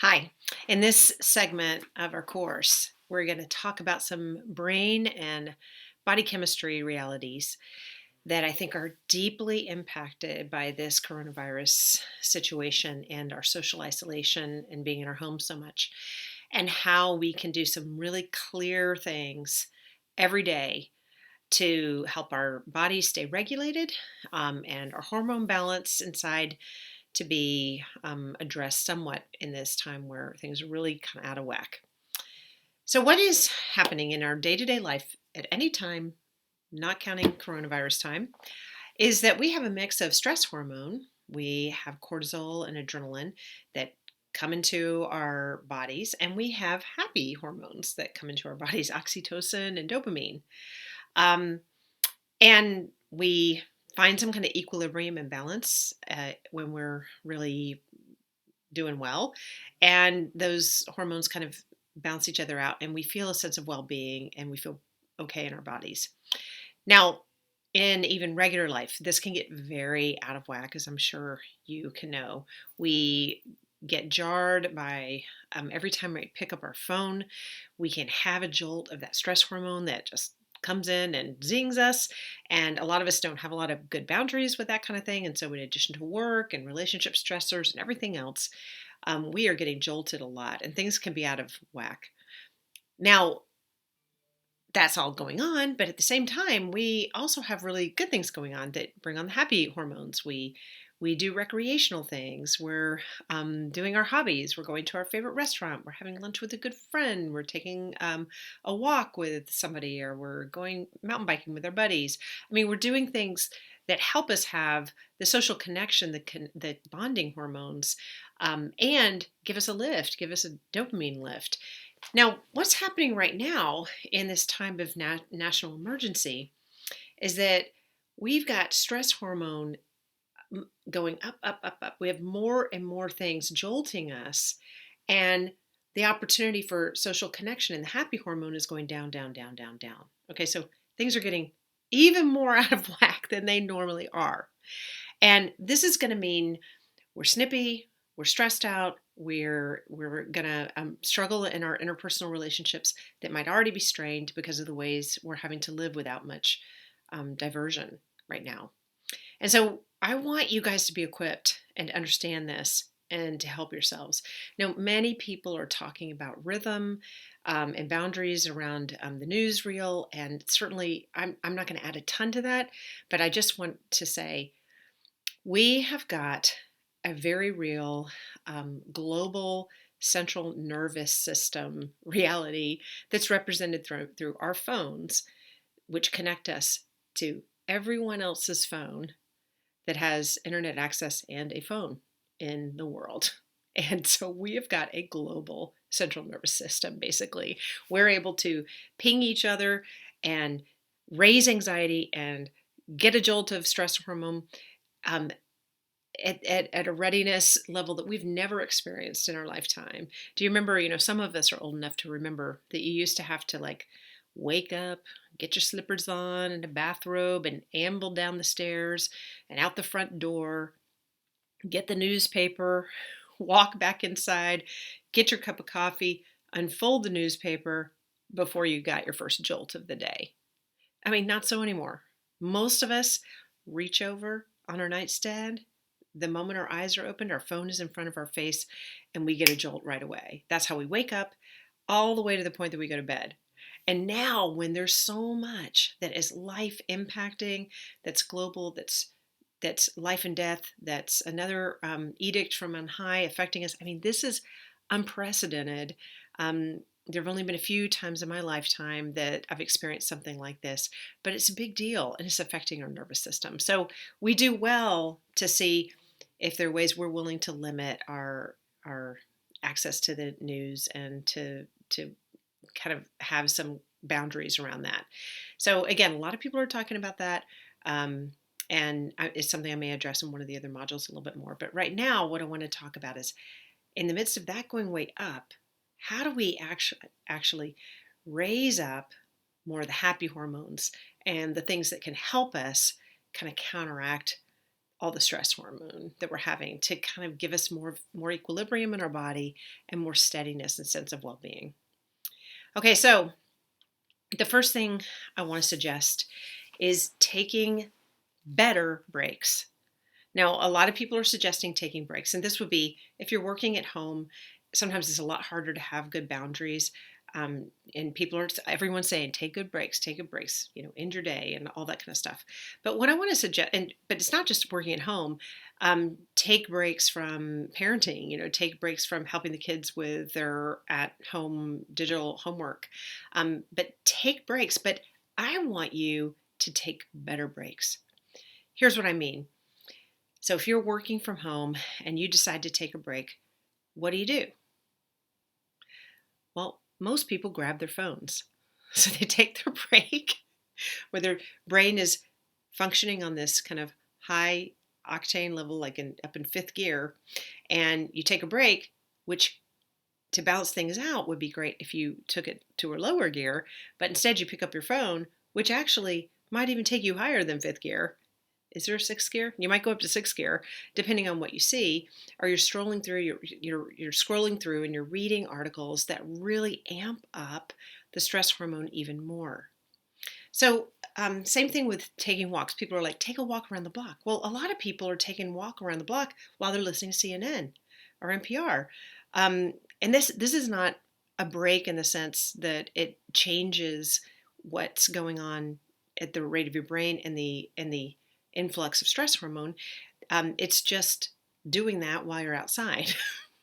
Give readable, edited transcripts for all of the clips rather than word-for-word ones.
Hi. In this segment of our course, we're going to talk about some brain and body chemistry realities that I think are deeply impacted by this coronavirus situation and our social isolation and being in our homes so much, and how we can do some really clear things every day to help our bodies stay regulated and our hormone balance inside to be addressed somewhat in this time where things are really kind of out of whack. So, what is happening in our day to day life at any time, not counting coronavirus time, is that we have a mix of stress hormone. We have cortisol and adrenaline that come into our bodies, and we have happy hormones that come into our bodies, oxytocin and dopamine. Um, and we find some kind of equilibrium and balance when we're really doing well. And those hormones kind of balance each other out, and we feel a sense of well being and we feel okay in our bodies. Now, in even regular life, this can get very out of whack, as I'm sure you can know. We get jarred by every time we pick up our phone, we can have a jolt of that stress hormone that just comes in and zings us. And a lot of us don't have a lot of good boundaries with that kind of thing. And so, in addition to work and relationship stressors and everything else, we are getting jolted a lot and things can be out of whack. Now, that's all going on, but at the same time, we also have really good things going on that bring on the happy hormones. We do recreational things. We're doing our hobbies. We're going to our favorite restaurant. We're having lunch with a good friend. We're taking a walk with somebody, or we're going mountain biking with our buddies. I mean, we're doing things that help us have the social connection, the bonding hormones, and give us a lift, give us a dopamine lift. Now, what's happening right now in this time of national emergency is that we've got stress hormone going up, up, up, up. We have more and more things jolting us, and the opportunity for social connection and the happy hormone is going down, down, down, down, down. Okay, so things are getting even more out of whack than they normally are. And this is going to mean we're snippy, we're stressed out, we're gonna struggle in our interpersonal relationships that might already be strained because of the ways we're having to live without much diversion right now. And so I want you guys to be equipped and to understand this and to help yourselves. Now, many people are talking about rhythm and boundaries around the newsreel, and certainly I'm not going to add a ton to that, but I just want to say we have got a very real global central nervous system reality that's represented through our phones, which connect us to everyone else's phone that has internet access and a phone in the world. And so we have got a global central nervous system, basically. We're able to ping each other and raise anxiety and get a jolt of stress hormone um, at a readiness level that we've never experienced in our lifetime. Do you remember, some of us are old enough to remember that you used to have to like wake up, get your slippers on and a bathrobe and amble down the stairs and out the front door, get the newspaper, walk back inside, get your cup of coffee, unfold the newspaper before you got your first jolt of the day. I mean, not so anymore. Most of us reach over on our nightstand. The moment our eyes are opened, our phone is in front of our face, and we get a jolt right away. That's how we wake up, all the way to the point that we go to bed. And now, when there's so much that is life impacting, that's global, that's life and death, that's another edict from on high affecting us. I mean, this is unprecedented. There have only been a few times in my lifetime that I've experienced something like this, but it's a big deal and it's affecting our nervous system. So we do well to see if there are ways we're willing to limit our access to the news and to kind of have some boundaries around that. So again, a lot of people are talking about that. And it's something I may address in one of the other modules a little bit more. But right now, what I want to talk about is in the midst of that going way up, how do we actually raise up more of the happy hormones and the things that can help us kind of counteract all the stress hormone that we're having to kind of give us more equilibrium in our body and more steadiness and sense of well-being. Okay, so the first thing I want to suggest is taking better breaks. Now, a lot of people are suggesting taking breaks, and this would be if you're working at home. Sometimes it's a lot harder to have good boundaries, and everyone's saying take good breaks, end your day, and all that kind of stuff. But what I want to suggest, but it's not just working at home. Take breaks from parenting. Take breaks from helping the kids with their at-home digital homework. But take breaks. But I want you to take better breaks. Here's what I mean. So if you're working from home and you decide to take a break, what do? Well, most people grab their phones. So they take their break where their brain is functioning on this kind of high octane level, like up in fifth gear, and you take a break, which to balance things out would be great if you took it to a lower gear, but instead you pick up your phone, which actually might even take you higher than fifth gear. Is there a sixth gear? You might go up to sixth gear, depending on what you see. Or you're strolling through, you're scrolling through, and you're reading articles that really amp up the stress hormone even more. So, same thing with taking walks. People are like, take a walk around the block. Well, a lot of people are taking a walk around the block while they're listening to CNN or NPR. And this is not a break in the sense that it changes what's going on at the rate of your brain and the influx of stress hormone. It's just doing that while you're outside.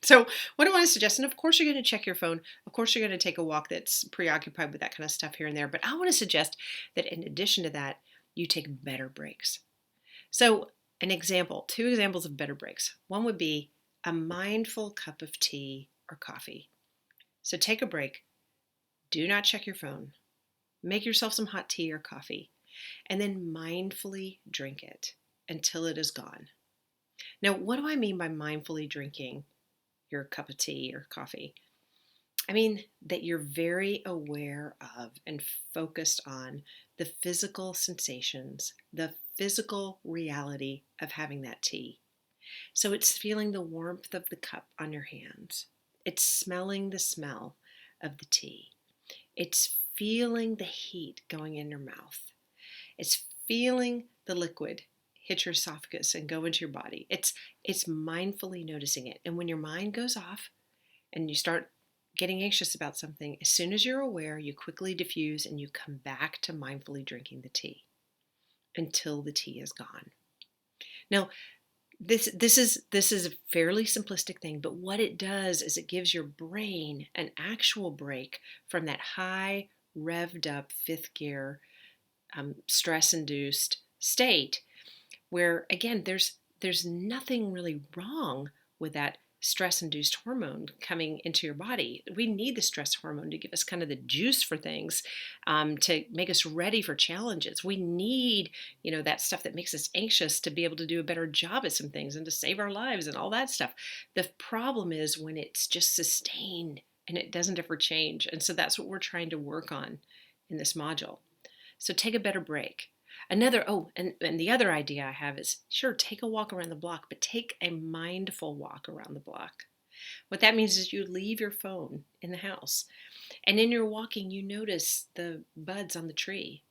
So what I want to suggest, and of course you're going to check your phone. Of course you're going to take a walk that's preoccupied with that kind of stuff here and there. But I want to suggest that in addition to that, you take better breaks. So two examples of better breaks. One would be a mindful cup of tea or coffee. So take a break. Do not check your phone. Make yourself some hot tea or coffee, and then mindfully drink it until it is gone. Now, what do I mean by mindfully drinking your cup of tea or coffee? I mean that you're very aware of and focused on the physical sensations, the physical reality of having that tea. So it's feeling the warmth of the cup on your hands. It's smelling the smell of the tea. It's feeling the heat going in your mouth. It's feeling the liquid hit your esophagus and go into your body. It's mindfully noticing it. And when your mind goes off and you start getting anxious about something, as soon as you're aware, you quickly diffuse and you come back to mindfully drinking the tea until the tea is gone. Now, this is a fairly simplistic thing, but what it does is it gives your brain an actual break from that high revved up fifth gear stress-induced state where, again, there's nothing really wrong with that stress-induced hormone coming into your body. We need the stress hormone to give us kind of the juice for things, to make us ready for challenges. We need, that stuff that makes us anxious to be able to do a better job at some things and to save our lives and all that stuff. The problem is when it's just sustained and it doesn't ever change. And so that's what we're trying to work on in this module. So take a better break. And the other idea I have is, sure, take a walk around the block, but take a mindful walk around the block. What that means is you leave your phone in the house. And in your walking, you notice the buds on the tree.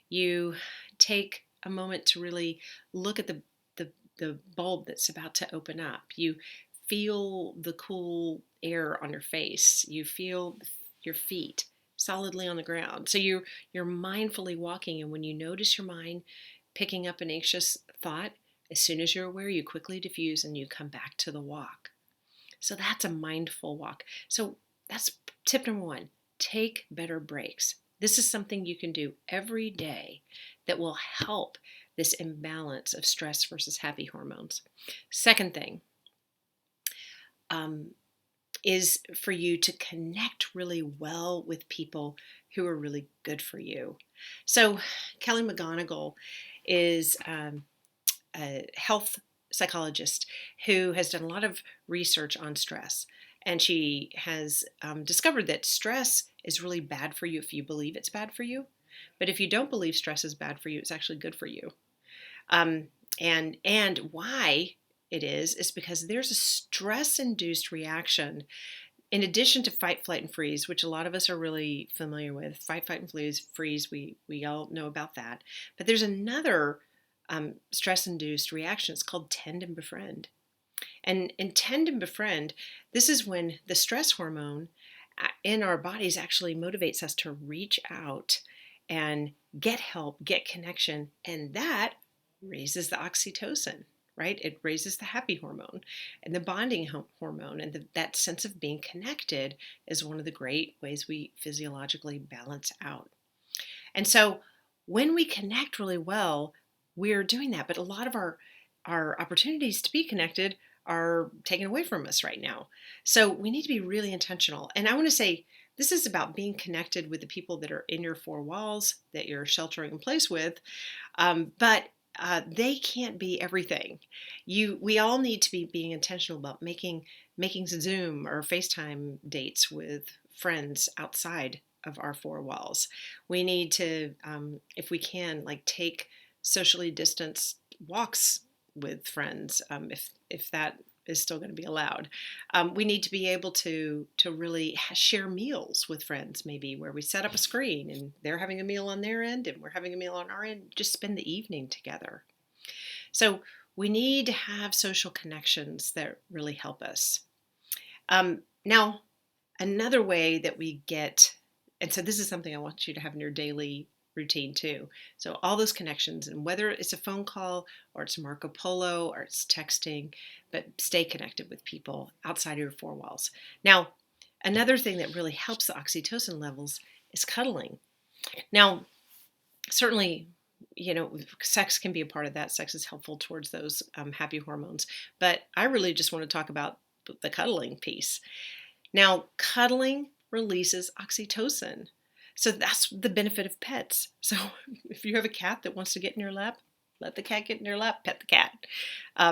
You take a moment to really look at the bulb that's about to open up. You feel the cool air on your face. You feel your feet solidly on the ground. So you're mindfully walking, and when you notice your mind picking up an anxious thought, as soon as you're aware, you quickly diffuse and you come back to the walk. So that's a mindful walk. So that's tip number one. Take better breaks. This is something you can do every day that will help this imbalance of stress versus happy hormones. Second thing, is for you to connect really well with people who are really good for you. So Kelly McGonigal is a health psychologist who has done a lot of research on stress. And she has discovered that stress is really bad for you if you believe it's bad for you. But if you don't believe stress is bad for you, it's actually good for you. And why it is because there's a stress-induced reaction in addition to fight, flight, and freeze, which a lot of us are really familiar with. Fight, flight, and freeze, we all know about that. But there's another stress-induced reaction. It's called tend and befriend. And in tend and befriend, this is when the stress hormone in our bodies actually motivates us to reach out and get help, get connection, and that raises the oxytocin, right? It raises the happy hormone and the bonding hormone, and that sense of being connected is one of the great ways we physiologically balance out. And so when we connect really well, we're doing that, but a lot of our opportunities to be connected are taken away from us right now. So we need to be really intentional. And I want to say this is about being connected with the people that are in your four walls that you're sheltering in place with, but they can't be everything. We all need to be being intentional about making Zoom or FaceTime dates with friends outside of our four walls. We need to, if we can, like take socially distanced walks with friends, if that is still going to be allowed. We need to be able to really share meals with friends, maybe where we set up a screen and they're having a meal on their end and we're having a meal on our end. Just spend the evening together. So we need to have social connections that really help us. Now, another way that we get, and so this is something I want you to have in your daily routine too. So all those connections, and whether it's a phone call or it's Marco Polo or it's texting, but stay connected with people outside of your four walls. Now, another thing that really helps the oxytocin levels is cuddling. Now, certainly, sex can be a part of that. Sex is helpful towards those happy hormones, but I really just want to talk about the cuddling piece. Now, cuddling releases oxytocin. So that's the benefit of pets. So if you have a cat that wants to get in your lap, let the cat get in your lap, pet the cat.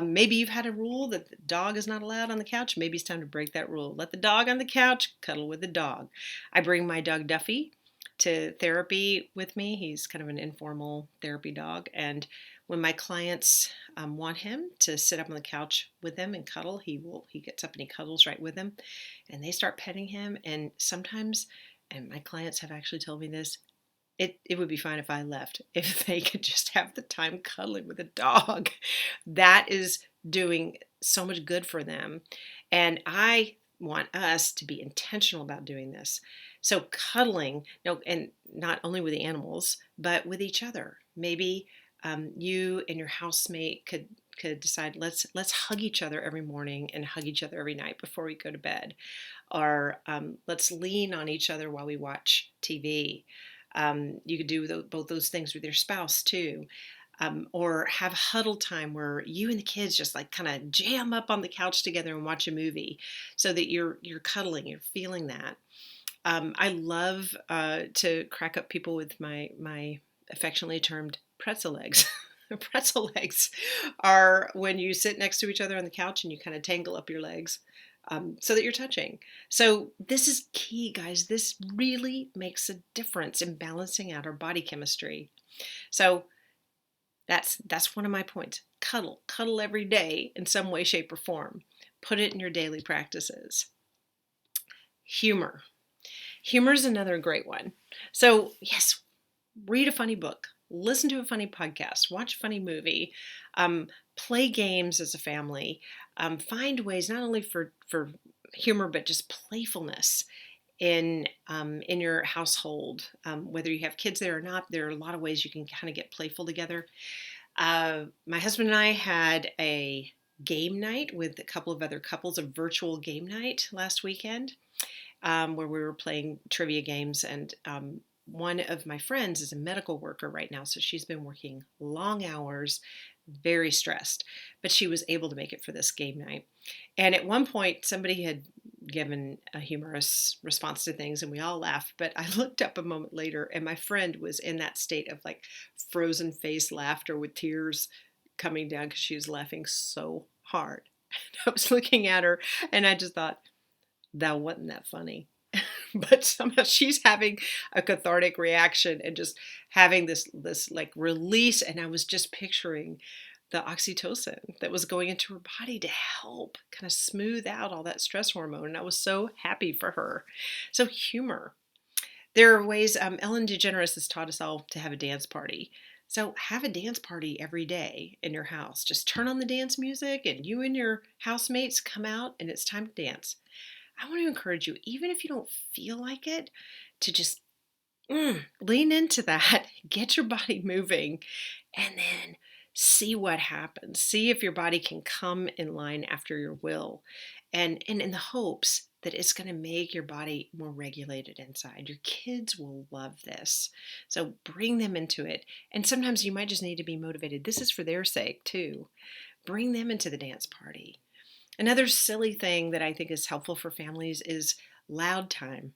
Maybe you've had a rule that the dog is not allowed on the couch. Maybe it's time to break that rule. Let the dog on the couch, cuddle with the dog. I bring my dog Duffy to therapy with me. He's kind of an informal therapy dog. And when my clients want him to sit up on the couch with them and cuddle, he gets up and he cuddles right with them. And they start petting him. And sometimes, and my clients have actually told me this, it would be fine if I left, if they could just have the time cuddling with a dog. That is doing so much good for them. And I want us to be intentional about doing this. So cuddling, and not only with the animals, but with each other. Maybe you and your housemate could decide, let's hug each other every morning and hug each other every night before we go to bed. Or let's lean on each other while we watch TV. You could do both those things with your spouse too. Or have huddle time where you and the kids just like kind of jam up on the couch together and watch a movie so that you're cuddling, you're feeling that. I love to crack up people with my affectionately termed pretzel legs. Pretzel legs are when you sit next to each other on the couch and you kind of tangle up your legs so that you're touching. So this is key, guys. This really makes a difference in balancing out our body chemistry. So that's one of my points. Cuddle every day in some way, shape, or form. Put it in your daily practices. Humor is another great one. So yes, read a funny book, listen to a funny podcast, watch a funny movie, play games as a family, find ways not only for humor but just playfulness in your household. Whether you have kids there or not, there are a lot of ways you can kind of get playful together. My husband and I had a game night with a couple of other couples, a virtual game night last weekend, where we were playing trivia games. And one of my friends is a medical worker right now, so she's been working long hours, very stressed, but she was able to make it for this game night. And at one point, somebody had given a humorous response to things, and we all laughed. But I looked up a moment later, and my friend was in that state of like frozen face laughter with tears coming down because she was laughing so hard. And I was looking at her, and I just thought, that wasn't that funny. But somehow she's having a cathartic reaction and just having this like release. And I was just picturing the oxytocin that was going into her body to help kind of smooth out all that stress hormone. And I was so happy for her. So, humor. There are ways, Ellen DeGeneres has taught us all to have a dance party. So, have a dance party every day in your house. Just turn on the dance music, and you and your housemates come out, and it's time to dance. I want to encourage you, even if you don't feel like it, to just lean into that, get your body moving, and then see what happens. See if your body can come in line after your will. And in the hopes that it's going to make your body more regulated inside. Your kids will love this. So bring them into it. And sometimes you might just need to be motivated. This is for their sake too. Bring them into the dance party. Another silly thing that I think is helpful for families is loud time.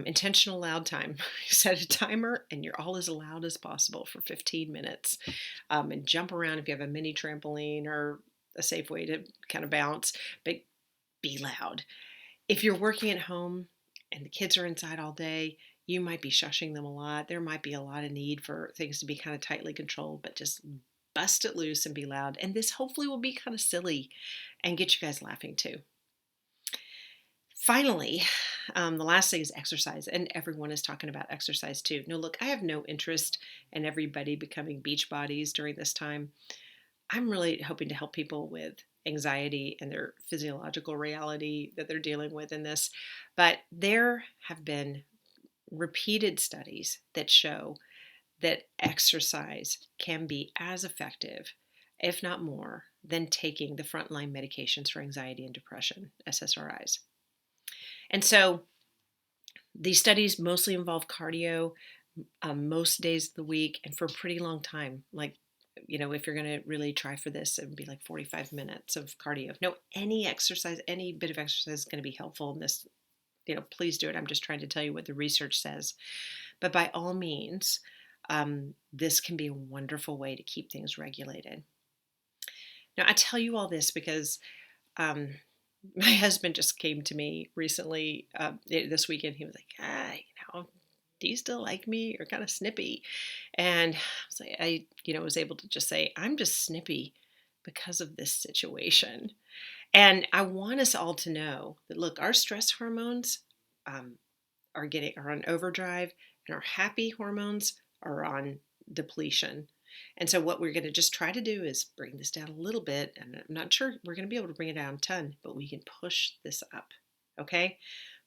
Intentional loud time. Set a timer and you're all as loud as possible for 15 minutes. And jump around if you have a mini trampoline or a safe way to kind of bounce, but be loud. If you're working at home and the kids are inside all day, you might be shushing them a lot. There might be a lot of need for things to be kind of tightly controlled, but just bust it loose and be loud. And this hopefully will be kind of silly and get you guys laughing too. Finally, the last thing is exercise, and everyone is talking about exercise too. No, look, I have no interest in everybody becoming beach bodies during this time. I'm really hoping to help people with anxiety and their physiological reality that they're dealing with in this. But there have been repeated studies that show that exercise can be as effective, if not more, than taking the frontline medications for anxiety and depression, SSRIs. And so these studies mostly involve cardio most days of the week and for a pretty long time. Like, if you're going to really try for this, it would be like 45 minutes of cardio. No, any exercise, any bit of exercise is going to be helpful in this. Please do it. I'm just trying to tell you what the research says. But by all means, this can be a wonderful way to keep things regulated. Now, I tell you all this because my husband just came to me recently this weekend. He was like, do you still like me? You're kind of snippy. And I was able to just say, I'm just snippy because of this situation. And I want us all to know that, look, our stress hormones are on overdrive, and our happy hormones are on depletion. And so what we're going to just try to do is bring this down a little bit. And I'm not sure we're going to be able to bring it down a ton, but we can push this up. Okay?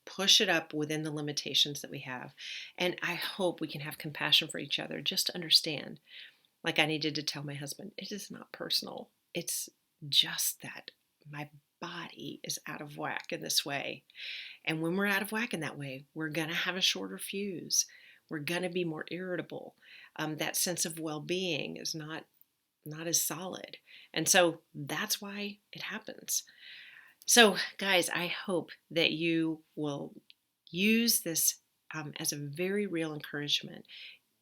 Push it up within the limitations that we have. And I hope we can have compassion for each other. Just to understand, like I needed to tell my husband, it is not personal. It's just that my body is out of whack in this way. And when we're out of whack in that way, we're going to have a shorter fuse. We're going to be more irritable. That sense of well-being is not as solid. And so that's why it happens. So, guys, I hope that you will use this as a very real encouragement.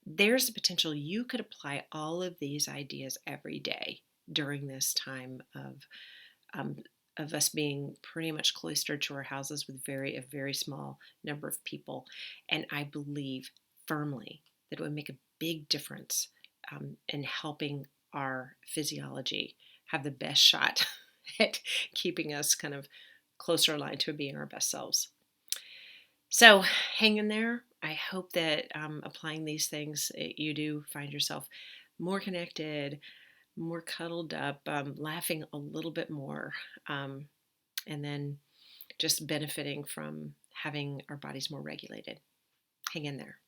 There's the potential you could apply all of these ideas every day during this time of us being pretty much cloistered to our houses with a very small number of people. And I believe firmly that it would make a big difference in helping our physiology have the best shot at keeping us kind of closer aligned to being our best selves. So hang in there. I hope that applying these things, you do find yourself more connected, more cuddled up, laughing a little bit more, and then just benefiting from having our bodies more regulated. Hang in there.